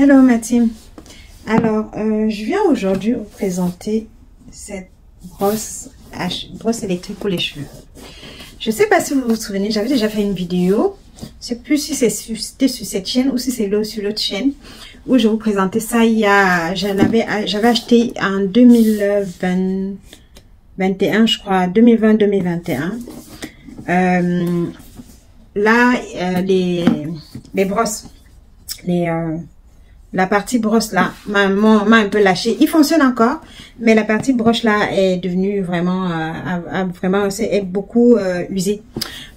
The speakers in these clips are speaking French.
Hello ma team. Alors, je viens aujourd'hui vous présenter cette brosse électrique pour les cheveux. Je ne sais pas si vous vous souvenez, j'avais déjà fait une vidéo. Je ne sais plus si c'était sur cette chaîne ou si c'est sur l'autre chaîne où je vous présentais ça. J'avais acheté en 2021, je crois, 2020-2021. Les brosses, la partie brosse là m'a un peu lâché. Il fonctionne encore, mais la partie broche là est devenue vraiment est beaucoup usée.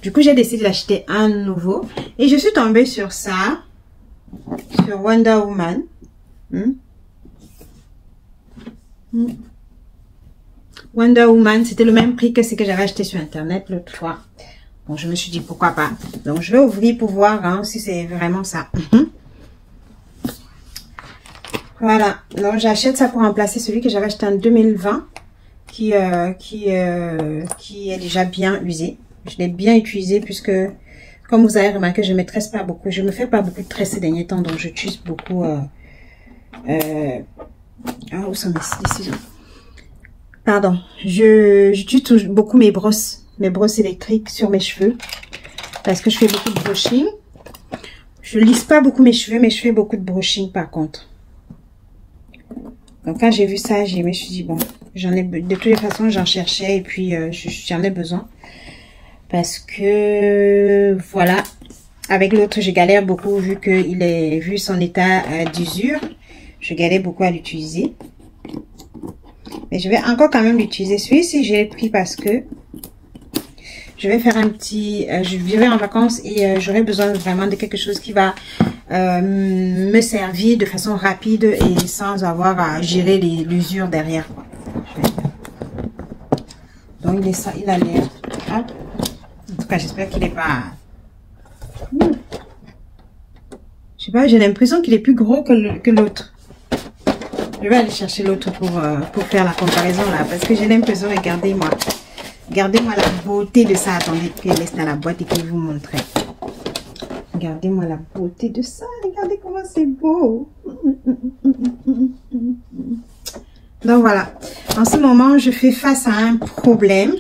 Du coup, j'ai décidé d'acheter un nouveau et je suis tombée sur ça, sur Wonder Woman. Wonder Woman, c'était le même prix que ce que j'avais acheté sur internet l'autre fois. Bon, je me suis dit pourquoi pas. Donc je vais ouvrir pour voir si c'est vraiment ça. Voilà, donc j'achète ça pour remplacer celui que j'avais acheté en 2020 qui est déjà bien usé. Je l'ai bien utilisé puisque, comme vous avez remarqué, je me tresse pas beaucoup. Je me fais pas beaucoup de tresses ces derniers temps, donc j'utilise beaucoup. Où sont mes décisions? Pardon, j'utilise beaucoup mes brosses électriques sur mes cheveux parce que je fais beaucoup de brushing. Je lisse pas beaucoup mes cheveux, mais je fais beaucoup de brushing par contre. Donc quand j'ai vu ça, je me suis dit bon, de toutes les façons j'en cherchais et puis j'en ai besoin parce que voilà, avec l'autre je galère beaucoup vu son état d'usure, je galère beaucoup à l'utiliser. Mais je vais encore quand même l'utiliser. Celui-ci je l'ai pris parce que je vais faire je vivrai en vacances et j'aurai besoin vraiment de quelque chose qui va me servir de façon rapide et sans avoir à gérer l'usure derrière. Donc il a l'air. En tout cas, j'espère qu'il n'est pas. Je sais pas, j'ai l'impression qu'il est plus gros que l'autre. Je vais aller chercher l'autre pour faire la comparaison là, parce que j'ai l'impression, regardez-moi la beauté de ça. Attendez que je laisse dans la boîte et que je vous montre. Regardez-moi la beauté de ça. Regardez comment c'est beau. Donc voilà. En ce moment, je fais face à un problème.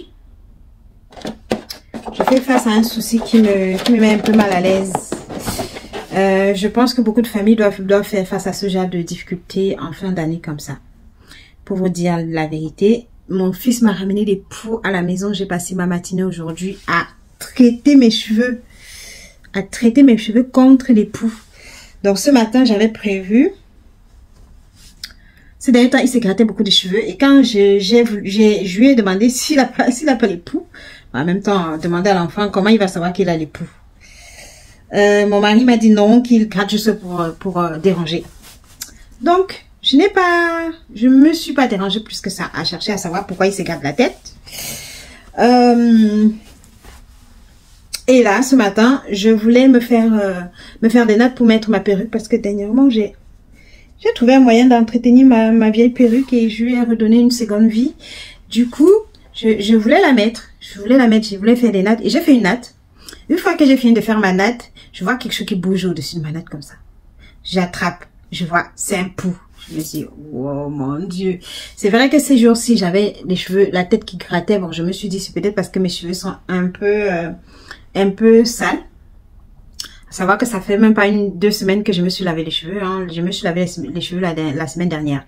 Je fais face à un souci qui me met un peu mal à l'aise. Je pense que beaucoup de familles doivent faire face à ce genre de difficultés en fin d'année comme ça. Pour vous dire la vérité, mon fils m'a ramené des poux à la maison. J'ai passé ma matinée aujourd'hui à traiter mes cheveux. Contre les poux. Donc ce matin, j'avais prévu. Ces derniers temps, il s'est gratté beaucoup de cheveux. Et quand je lui ai demandé s'il a pas les poux, en même temps, demander à l'enfant comment il va savoir qu'il a les poux. Mon mari m'a dit non, qu'il gratte juste pour déranger. Donc, je me suis pas dérangée plus que ça à chercher à savoir pourquoi il se gratte la tête. Et là, ce matin, je voulais me faire des nattes pour mettre ma perruque parce que dernièrement, j'ai trouvé un moyen d'entretenir ma vieille perruque et je lui ai redonné une seconde vie. Du coup, je voulais la mettre. Je voulais faire des nattes et j'ai fait une natte. Une fois que j'ai fini de faire ma natte, je vois quelque chose qui bouge au-dessus de ma natte comme ça. J'attrape, je vois, c'est un poux. Je me dis, oh mon Dieu. C'est vrai que ces jours-ci, j'avais les cheveux, la tête qui grattait. Bon, je me suis dit, c'est peut-être parce que mes cheveux sont un peu sales. À savoir que ça fait même pas 2 semaines que je me suis lavé les cheveux. Je me suis lavé les cheveux la semaine dernière.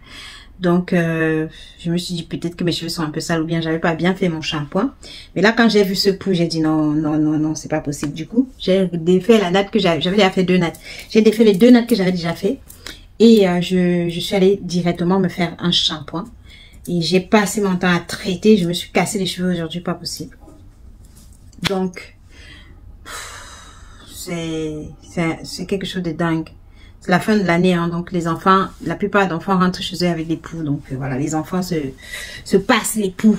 Donc, je me suis dit peut-être que mes cheveux sont un peu sales ou bien j'avais pas bien fait mon shampoing. Mais là, quand j'ai vu ce poux, j'ai dit non, c'est pas possible. Du coup, j'ai défait la natte que j'avais déjà fait 2 nattes. J'ai défait les 2 nattes que j'avais déjà fait. Et je suis allée directement me faire un shampoing. Et j'ai passé mon temps à traiter. Je me suis cassé les cheveux aujourd'hui, pas possible. Donc, c'est quelque chose de dingue. C'est la fin de l'année, donc les enfants, la plupart d'enfants rentrent chez eux avec des poux. Donc voilà, les enfants se passent les poux.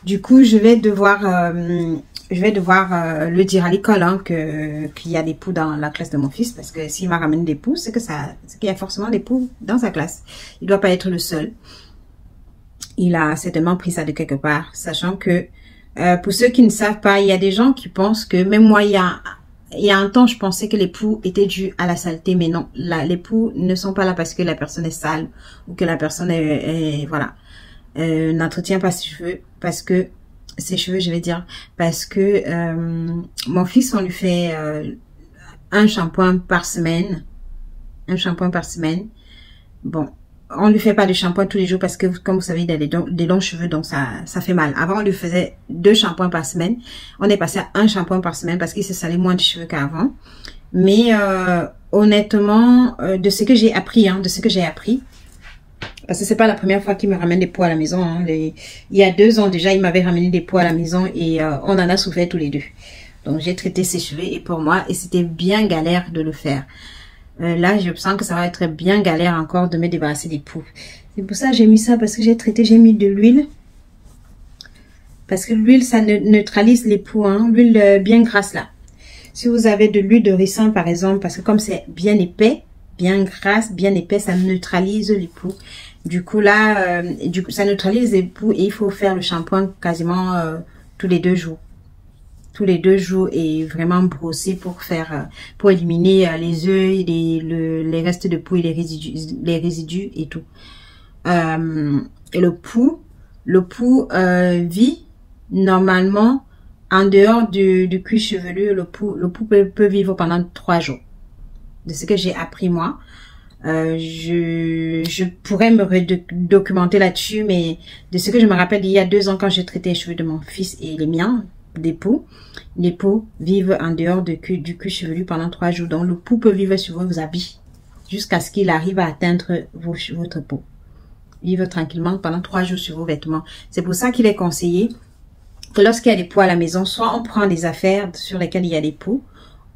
Du coup, je vais devoir le dire à l'école qu'il y a des poux dans la classe de mon fils parce que s'il m'a ramené des poux, c'est qu'il y a forcément des poux dans sa classe. Il doit pas être le seul. Il a certainement pris ça de quelque part, sachant que pour ceux qui ne savent pas, il y a des gens qui pensent que même moi, il y a il y a un temps, je pensais que les poux étaient dus à la saleté, mais non. Là, les poux ne sont pas là parce que la personne est sale ou que la personne voilà, n'entretient pas ses cheveux, parce que ses cheveux, je vais dire, parce que mon fils, on lui fait un shampoing par semaine, Bon, on lui fait pas de shampoing tous les jours parce que, comme vous savez, il a des longs cheveux, donc ça fait mal. Avant, on lui faisait 2 shampoings par semaine. On est passé à 1 shampoing par semaine parce qu'il se salait moins de cheveux qu'avant. Mais honnêtement, de ce que j'ai appris, parce que c'est pas la première fois qu'il me ramène des poux à la maison. Hein, il y a 2 ans déjà, il m'avait ramené des poux à la maison et on en a souffert tous les deux. Donc j'ai traité ses cheveux et pour moi, et c'était bien galère de le faire. Là, je sens que ça va être bien galère encore de me débarrasser des poux. C'est pour ça que j'ai mis ça, parce que j'ai mis de l'huile. Parce que l'huile, ça neutralise les poux, hein. L'huile bien grasse là. Si vous avez de l'huile de ricin par exemple, parce que comme c'est bien épais, bien grasse, bien épais, ça neutralise les poux. Du coup là, ça neutralise les poux et il faut faire le shampoing quasiment tous les 2 jours. Tous les 2 jours et vraiment brosser pour éliminer les œufs, les restes de poux et les résidus et tout. Et le poux vit normalement en dehors du cuir chevelu. Le poux peut vivre pendant 3 jours. De ce que j'ai appris moi. Je pourrais me documenter là-dessus, mais de ce que je me rappelle, il y a 2 ans quand j'ai traité les cheveux de mon fils et les miens, des poux, les poux vivent en dehors du cuir chevelu pendant 3 jours. Donc le poux peut vivre sur vos habits jusqu'à ce qu'il arrive à atteindre votre peau. Vivre tranquillement pendant 3 jours sur vos vêtements. C'est pour ça qu'il est conseillé que lorsqu'il y a des poux à la maison, soit on prend des affaires sur lesquelles il y a des poux,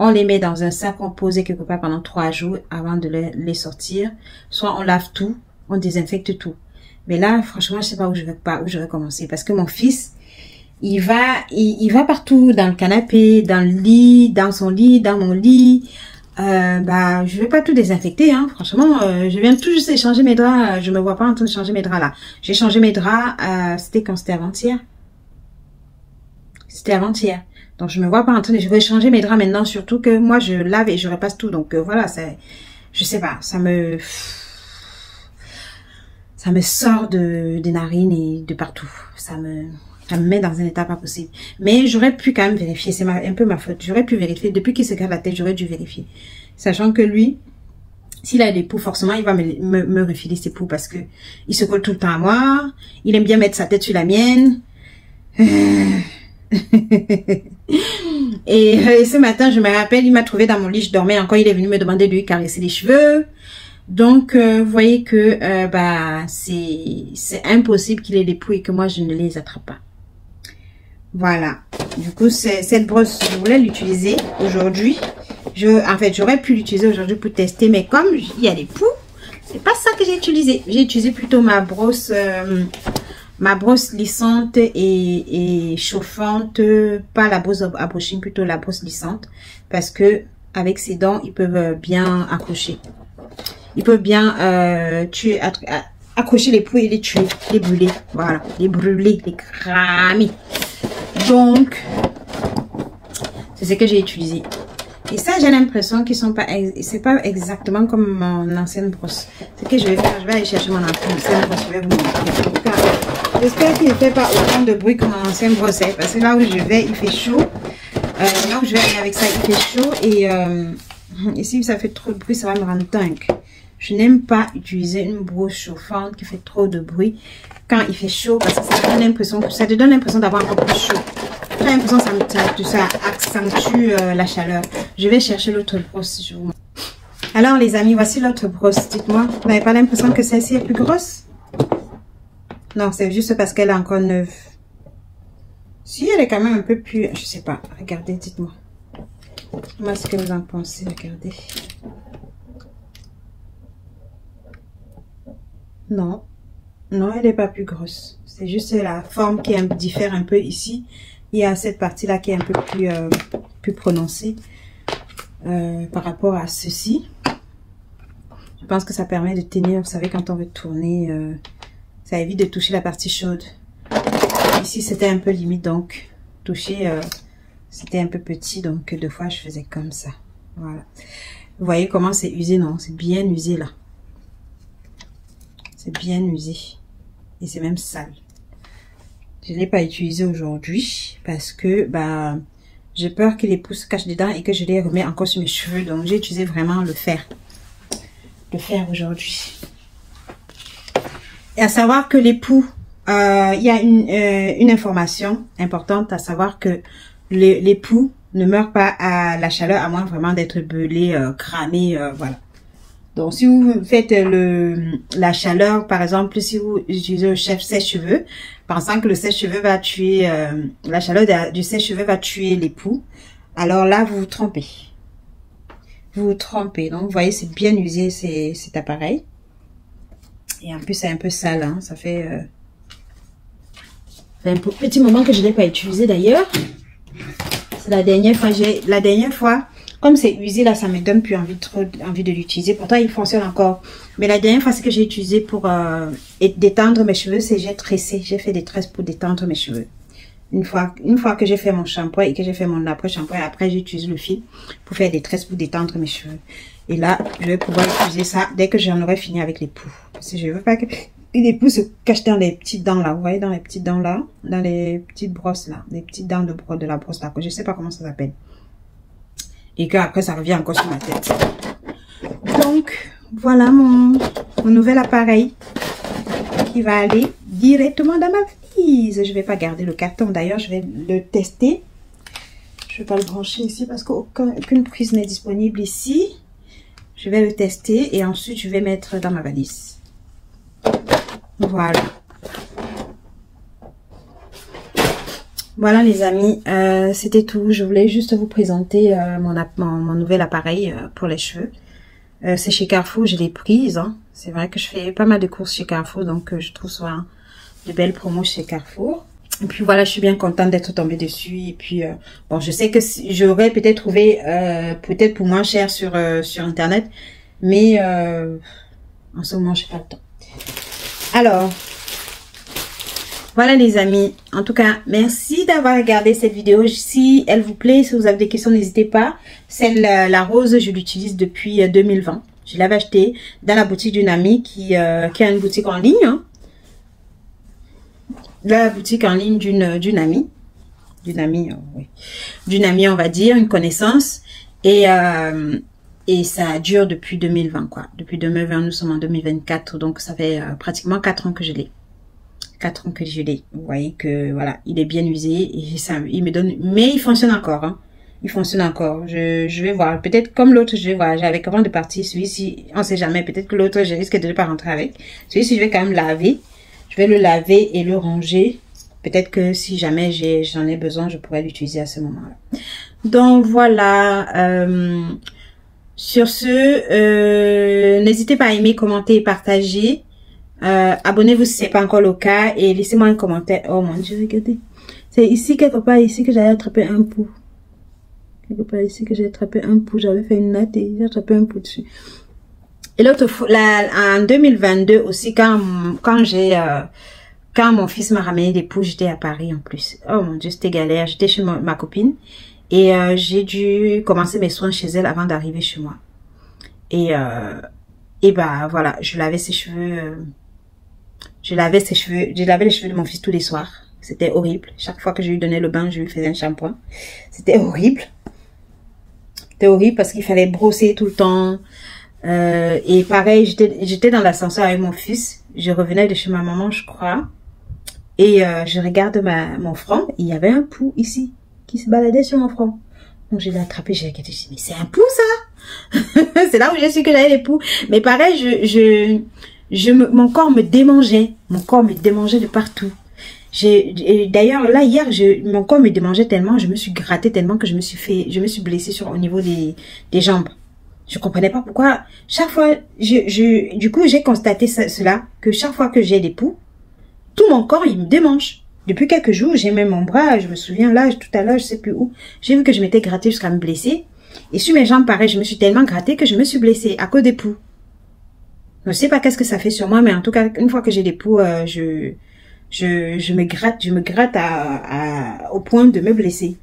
on les met dans un sac, on pose quelque part pendant 3 jours avant de les sortir, soit on lave tout, on désinfecte tout. Mais là, franchement, je sais pas où je vais commencer, parce que mon fils, il va partout, dans le canapé, dans le lit, dans son lit, dans mon lit. Je vais pas tout désinfecter, hein. Franchement, je viens tout juste de changer mes draps. Je me vois pas en train de changer mes draps là. J'ai changé mes draps. C'était quand? C'était avant-hier. C'était avant-hier. Donc je me vois pas en train de. Je vais changer mes draps maintenant, surtout que moi je lave et je repasse tout. Donc voilà, je sais pas, ça me sort des narines et de partout. Ça me met dans un état pas possible. Mais j'aurais pu quand même vérifier. C'est un peu ma faute. J'aurais pu vérifier. Depuis qu'il se gratte la tête, j'aurais dû vérifier. Sachant que lui, s'il a des poux, forcément, il va me refiler ses poux parce que il se colle tout le temps à moi. Il aime bien mettre sa tête sur la mienne. Et ce matin, je me rappelle, il m'a trouvé dans mon lit. Je dormais encore. Il est venu me demander de lui caresser les cheveux. Donc, vous voyez que c'est impossible qu'il ait des poux et que moi, je ne les attrape pas. Voilà. Du coup, cette brosse, je voulais l'utiliser aujourd'hui. En fait, j'aurais pu l'utiliser aujourd'hui pour tester, mais comme il y a des poux, c'est pas ça que j'ai utilisé. J'ai utilisé plutôt ma brosse lissante et chauffante, pas la brosse à brushing, plutôt la brosse lissante, parce que avec ses dents, ils peuvent bien accrocher. Ils peuvent bien accrocher les poux et les tuer, les brûler. Voilà, les brûler, les cramer. Donc, c'est ce que j'ai utilisé. Et ça, j'ai l'impression qu'ils sont pas, c'est pas exactement comme mon ancienne brosse. Ce que je vais faire, je vais aller chercher mon ancienne brosse. Je vais vous montrer. J'espère qu'il ne fait pas autant de bruit que mon ancienne brosse. Parce que là où je vais, il fait chaud. Là où je vais aller avec ça, il fait chaud. Et si ça fait trop de bruit, ça va me rendre dingue. Je n'aime pas utiliser une brosse chauffante qui fait trop de bruit quand il fait chaud, parce que ça te donne l'impression d'avoir encore plus chaud. J'ai l'impression que ça accentue la chaleur. Je vais chercher l'autre brosse. Alors les amis, voici l'autre brosse. Dites-moi, vous n'avez pas l'impression que celle-ci est plus grosse? Non, c'est juste parce qu'elle est encore neuve. Si, elle est quand même un peu plus... Je sais pas. Regardez, dites-moi. Dites-moi ce que vous en pensez. Regardez. Non. Non, elle n'est pas plus grosse. C'est juste la forme qui diffère un peu ici. Il y a cette partie-là qui est un peu plus prononcée par rapport à ceci. Je pense que ça permet de tenir, vous savez, quand on veut tourner, ça évite de toucher la partie chaude. Ici, c'était un peu limite, donc toucher C'était un peu petit, donc deux fois je faisais comme ça. Voilà. Vous voyez comment c'est usé, non? C'est bien usé là. C'est bien usé. Et c'est même sale. Je ne l'ai pas utilisé aujourd'hui parce que bah j'ai peur que les poux se cachent dedans et que je les remets encore sur mes cheveux. Donc j'ai utilisé vraiment le fer. Le fer aujourd'hui. Et à savoir que les poux, il y a une information importante à savoir que les poux ne meurent pas à la chaleur à moins vraiment d'être brûlés, cramés, voilà. Donc si vous faites la chaleur, par exemple, si vous utilisez le sèche-cheveux, pensant que le sèche-cheveux va tuer, la chaleur du sèche-cheveux va tuer les poux, alors là vous vous trompez. Vous vous trompez. Donc vous voyez, c'est bien usé cet appareil. Et en plus c'est un peu sale, hein. Ça fait un petit moment que je ne l'ai pas utilisé d'ailleurs. C'est la dernière fois, comme c'est usé là, ça me donne plus envie de l'utiliser. Pourtant il fonctionne encore. Mais la dernière fois, ce que j'ai utilisé pour détendre mes cheveux, c'est j'ai tressé. J'ai fait des tresses pour détendre mes cheveux. Une fois que j'ai fait mon shampoing et que j'ai fait mon après-shampoing, après j'utilise le fil pour faire des tresses pour détendre mes cheveux. Et là, je vais pouvoir utiliser ça dès que j'en aurai fini avec les poux. Parce que je veux pas que les poux se cachent dans les petites dents là. Vous voyez, dans les petites dents là, dans les petites brosses là, les petites dents de la brosse là, que je sais pas comment ça s'appelle. Et que après ça revient encore sur ma tête. Donc voilà mon nouvel appareil qui va aller directement dans ma valise. Je vais pas garder le carton. D'ailleurs, je vais le tester. Je vais pas le brancher ici parce qu'aucune prise n'est disponible ici. Je vais le tester et ensuite je vais mettre dans ma valise. Voilà. Voilà les amis, c'était tout. Je voulais juste vous présenter mon nouvel appareil pour les cheveux. C'est chez Carrefour, je l'ai prise. Hein. C'est vrai que je fais pas mal de courses chez Carrefour, donc je trouve souvent de belles promos chez Carrefour. Et puis voilà, je suis bien contente d'être tombée dessus. Et puis bon, je sais que j'aurais peut-être trouvé peut-être pour moins cher sur internet, mais en ce moment j'ai pas le temps. Alors voilà les amis, en tout cas merci d'avoir regardé cette vidéo. Si elle vous plaît, si vous avez des questions, n'hésitez pas. Celle la rose, je l'utilise depuis 2020. Je l'avais acheté dans la boutique d'une amie qui a une boutique en ligne. Hein. La boutique en ligne d'une amie, oui, d'une amie, on va dire, une connaissance, et ça dure depuis 2020 quoi. Depuis 2020, nous sommes en 2024, donc ça fait pratiquement 4 ans que je l'ai. 4 ans que je l'ai. Vous voyez que voilà, il est bien usé et ça, il me donne, mais il fonctionne encore. Hein. Il fonctionne encore. Je vais voir. Peut-être comme l'autre, je vais voir. Avec avant de partir, celui-ci, on sait jamais. Peut-être que l'autre, je risque de ne pas rentrer avec. Celui-ci, je vais quand même laver. Je vais le laver et le ranger. Peut-être que si jamais j'en ai besoin, je pourrais l'utiliser à ce moment-là. Donc voilà. Sur ce, n'hésitez pas à aimer, commenter et partager. Abonnez-vous si ce n'est pas encore le cas et laissez-moi un commentaire. Oh mon Dieu, regardez. C'est ici, quelque part ici, que j'avais attrapé un pou. Quelque part ici que j'ai attrapé un pou. J'avais fait une natte et j'ai attrapé un pou dessus. Et l'autre fois, en 2022 aussi, quand mon fils m'a ramené des poux, j'étais à Paris en plus. Oh mon Dieu, c'était galère. J'étais chez ma copine et j'ai dû commencer mes soins chez elle avant d'arriver chez moi. Et bah voilà, je lavais ses cheveux. Je lavais les cheveux de mon fils tous les soirs. C'était horrible. Chaque fois que je lui donnais le bain, je lui faisais un shampoing. C'était horrible. C'était horrible parce qu'il fallait brosser tout le temps. Et pareil, j'étais dans l'ascenseur avec mon fils. Je revenais de chez ma maman, je crois. Et je regarde mon front. Il y avait un pou ici qui se baladait sur mon front. Donc je l'ai attrapé, j'ai regardé. Je dit, mais c'est un pou ça. C'est là où j'ai su que j'avais les poux. Mais pareil, mon corps me démangeait. Mon corps me démangeait de partout. D'ailleurs, là, hier, mon corps me démangeait tellement, je me suis grattée tellement que je me suis blessée au niveau des jambes. Je comprenais pas pourquoi. Chaque fois, du coup, j'ai constaté cela, que chaque fois que j'ai des poux, tout mon corps, il me démange. Depuis quelques jours, j'ai même mon bras, je me souviens là, tout à l'heure, je sais plus où. J'ai vu que je m'étais grattée jusqu'à me blesser. Et sur mes jambes, pareil, je me suis tellement grattée que je me suis blessée à cause des poux. Je ne sais pas qu'est-ce que ça fait sur moi, mais en tout cas, une fois que j'ai des poux, je me gratte au point de me blesser.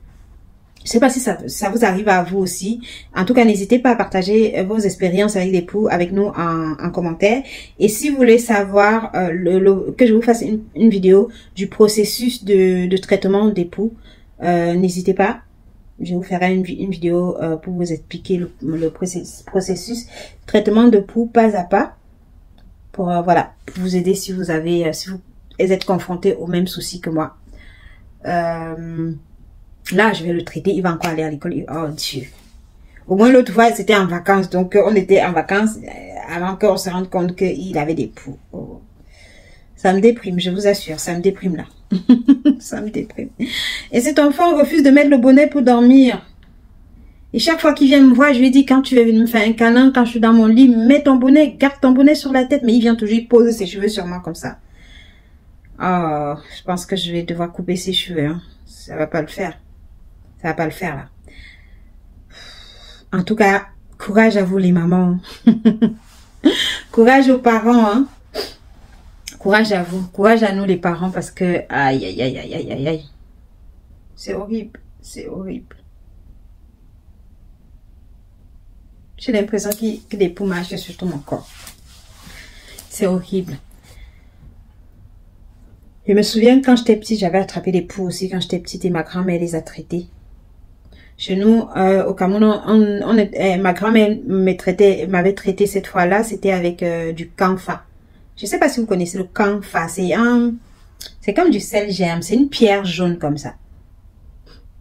Je sais pas si ça vous arrive à vous aussi. En tout cas, n'hésitez pas à partager vos expériences avec les poux avec nous en commentaire. Et si vous voulez savoir que je vous fasse une vidéo du processus de traitement des poux, n'hésitez pas. Je vous ferai une vidéo pour vous expliquer le processus traitement de poux pas à pas. Pour voilà, pour vous aider si vous êtes confronté au même souci que moi. Là, je vais le traiter. Il va encore aller à l'école. Oh Dieu. Au moins, l'autre fois, c'était en vacances. Donc, on était en vacances avant qu'on se rende compte qu'il avait des poux. Oh. Ça me déprime, je vous assure. Ça me déprime là. Ça me déprime. Et cet enfant refuse de mettre le bonnet pour dormir. Et chaque fois qu'il vient me voir, je lui dis, quand tu veux venir me faire un câlin, quand je suis dans mon lit, mets ton bonnet, garde ton bonnet sur la tête. Mais il vient toujours, il pose ses cheveux sur moi comme ça. Oh, je pense que je vais devoir couper ses cheveux. Hein. Ça va pas le faire. Ça va pas le faire, là. En tout cas, courage à vous, les mamans. Courage aux parents, hein. Courage à vous. Courage à nous, les parents, parce que... Aïe, aïe, aïe, aïe, aïe, aïe, aïe. C'est horrible. C'est horrible. J'ai l'impression que des poux marchent sur tout mon corps. C'est horrible. Je me souviens, quand j'étais petite, j'avais attrapé des poux aussi quand j'étais petite et ma grand-mère les a traités. Chez nous, au Cameroun, ma grand-mère m'avait traité cette fois-là, c'était avec du camphor. Je sais pas si vous connaissez le camphor, c'est comme du sel germe, c'est une pierre jaune comme ça.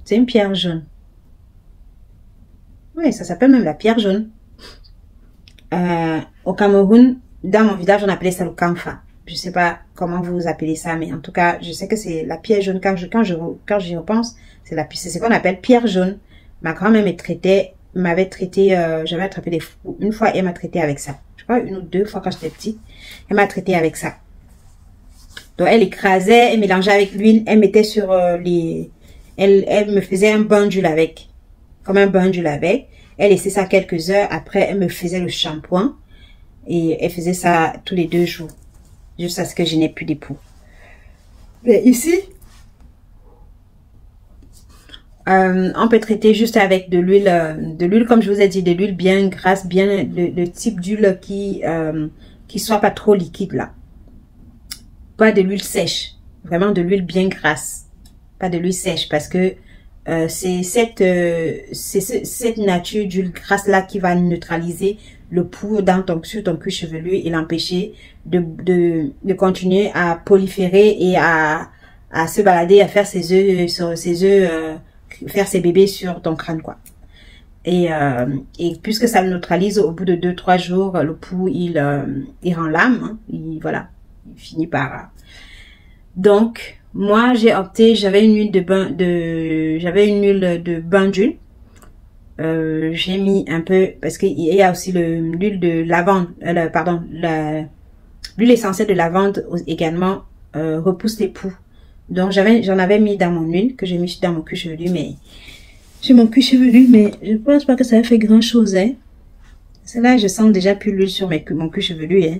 C'est une pierre jaune. Oui, ça s'appelle même la pierre jaune. Au Cameroun, dans mon village, on appelait ça le camphor. Je sais pas comment vous appelez ça, mais en tout cas, je sais que c'est la pierre jaune. Quand j'y repense, c'est ce qu'on appelle pierre jaune. Ma grand-mère m'avait traité, j'avais attrapé des fous. Une fois, elle m'a traité avec ça. Je crois une ou deux fois quand j'étais petite, elle m'a traité avec ça. Donc, elle écrasait, elle mélangeait avec l'huile, elle mettait sur elle me faisait un bain d'huile avec. Comme un bain d'huile avec. Elle laissait ça quelques heures. Après, elle me faisait le shampoing. Et elle faisait ça tous les 2 jours. Jusqu'à ce que je n'ai plus des poux. Mais ici, on peut traiter juste avec de l'huile, comme je vous ai dit, de l'huile bien grasse, bien le type d'huile qui soit pas trop liquide là. Pas de l'huile sèche, vraiment de l'huile bien grasse, pas de l'huile sèche parce que c'est cette nature d'huile grasse là qui va neutraliser le poux sur ton cuir chevelu et l'empêcher de continuer à proliférer et à se balader, à faire ses œufs, faire ses bébés sur ton crâne quoi. Et puisque ça le neutralise, au bout de 2-3 jours, le poux il rend l'âme, hein, il finit par. Donc moi j'ai opté, j'avais une huile de bain d'huile. J'ai mis un peu parce qu'il y a aussi l'huile de lavande, l'huile essentielle de lavande également repousse les poux. Donc j'en avais mis dans mon huile que j'ai mis dans mon cuir chevelu, mais je pense pas que ça a fait grand chose, hein. C'est là je sens déjà plus l'huile sur mon cuir chevelu, hein.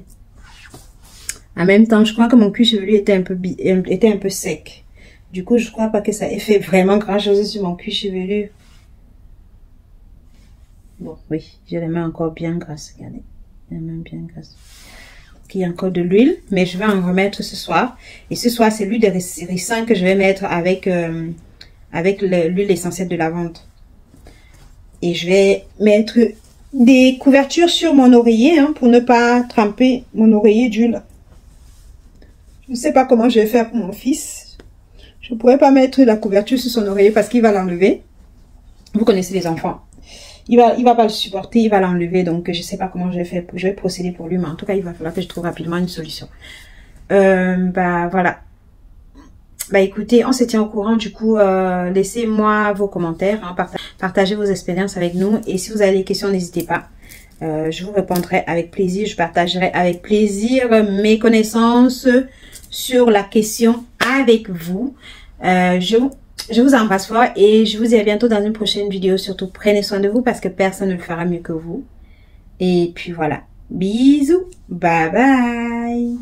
En même temps, je crois que mon cuir chevelu était un peu sec. Du coup, je crois pas que ça ait fait vraiment grand chose sur mon cuir chevelu. Bon, oui, je les mets encore bien grasses, regardez. Je les mets bien grasses. Il y a encore de l'huile, mais je vais en remettre ce soir. Et ce soir, c'est l'huile de ricin que je vais mettre avec l'huile essentielle de lavande. Et je vais mettre des couvertures sur mon oreiller, hein, pour ne pas tremper mon oreiller d'huile. Je ne sais pas comment je vais faire pour mon fils. Je ne pourrais pas mettre la couverture sur son oreiller parce qu'il va l'enlever. Vous connaissez les enfants. Il va pas le supporter, il va l'enlever. Donc, je sais pas comment je vais faire. Je vais procéder pour lui. Mais en tout cas, il va falloir que je trouve rapidement une solution. Voilà. Écoutez, on se tient au courant. Du coup, laissez-moi vos commentaires. Hein, partagez vos expériences avec nous. Et si vous avez des questions, n'hésitez pas. Je vous répondrai avec plaisir. Je partagerai avec plaisir mes connaissances sur la question avec vous. Je vous embrasse fort et je vous dis à bientôt dans une prochaine vidéo. Surtout, prenez soin de vous parce que personne ne le fera mieux que vous. Et puis voilà. Bisous. Bye bye.